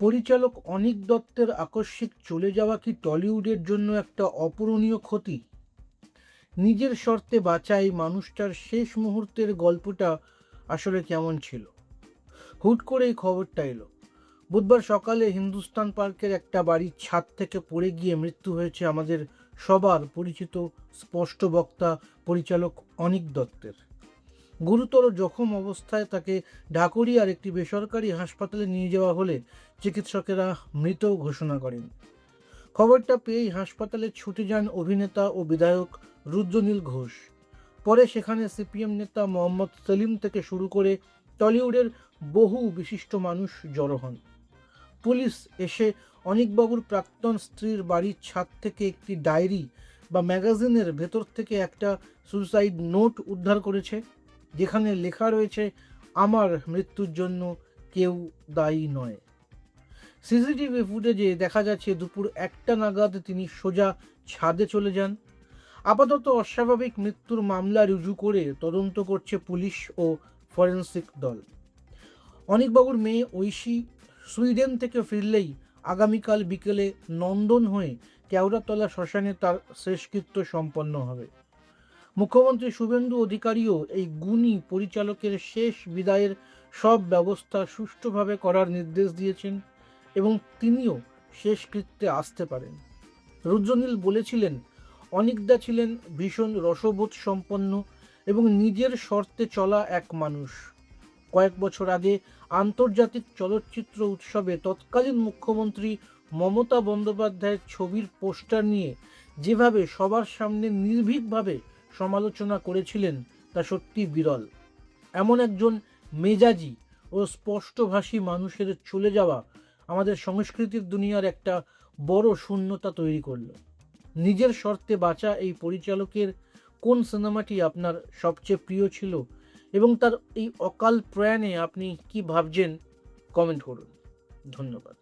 পরিচালক অনীক দত্তের আকস্মিক চলে যাওয়া কি টলিউডের জন্য একটা অপূরণীয় ক্ষতি? নিজের শর্তে বাঁচা এই মানুষটার শেষ মুহূর্তের গল্পটা আসলে কেমন ছিল? হুট করে এই খবরটা এলো। বুধবার সকালে হিন্দুস্তান পার্কের একটা বাড়ির ছাদ থেকে পড়ে গিয়ে মৃত্যু হয়েছে আমাদের সবার পরিচিত স্পষ্টবক্তা পরিচালক অনীক দত্তের। গুরুতর জখম অবস্থায় তাকে ঢাকুরিয়ার একটি বেসরকারি হাসপাতালে নিয়ে যাওয়া হলে চিকিৎসকেরা মৃত ঘোষণা করেন। খবরটা পেয়েই হাসপাতালে ছুটে যান অভিনেতা ও বিধায়ক রুদ্রনীল ঘোষ। পরে সেখানে সিপিএম নেতা মোহাম্মদ সেলিম থেকে শুরু করে টলিউডের বহু বিশিষ্ট মানুষ জড়ো হন। পুলিশ এসে অনীকবাবুর প্রাক্তন স্ত্রীর বাড়ির ছাদ থেকে একটি ডায়েরি বা ম্যাগাজিনের ভেতর থেকে একটা সুইসাইড নোট উদ্ধার করেছে, যেখানে লেখা রয়েছে, আমার মৃত্যুর জন্য কেউ দায়ী নয়। সিসিটিভি ফুটেজে দেখা যাচ্ছে দুপুর 1টা নাগাদ তিনি সোজা ছাদে চলে যান। আপাতত অস্বাভাবিক মৃত্যুর মামলা রুজু করে তদন্ত করছে পুলিশ ও ফরেন্সিক দল। অনীকবাবুর মেয়ে ঐশী সুইডেন থেকে ফিরলেই আগামীকাল বিকেলে নন্দন হয়ে কেওড়াতলা শ্মশানে তার শেষকৃত্য সম্পন্ন হবে। মুখ্যমন্ত্রী শুভেন্দু অধিকারীও এই গুণী পরিচালকের শেষ বিদায়ের সব ব্যবস্থা সুষ্ঠুভাবে করার নির্দেশ দিয়েছেন এবং তিনিও শেষকৃত্যে আসতে পারেন। রুদ্রনীল বলেছিলেন, অনীকদা ছিলেন ভীষণ রসবোধ সম্পন্ন এবং নিজের শর্তে চলা এক মানুষ। কয়েক বছর আগে আন্তর্জাতিক চলচ্চিত্র উৎসবে তৎকালীন মুখ্যমন্ত্রী মমতা বন্দ্যোপাধ্যায়ের ছবির পোস্টার নিয়ে যেভাবে সবার সামনে নির্ভীকভাবে সমালোচনা করেছিলেন তা সত্যি বিরল। এমন একজন মেজাজি ও স্পষ্টভাষী মানুষের চলে যাওয়া আমাদের সংস্কৃতির দুনিয়ার একটা বড় শূন্যতা তৈরি করল। নিজের শর্তে বাঁচা এই পরিচালকের কোন সিনেমাটি আপনার সবচেয়ে প্রিয় ছিল এবং তার এই অকাল প্রয়াণে আপনি কি ভাবছেন, কমেন্ট করুন। ধন্যবাদ।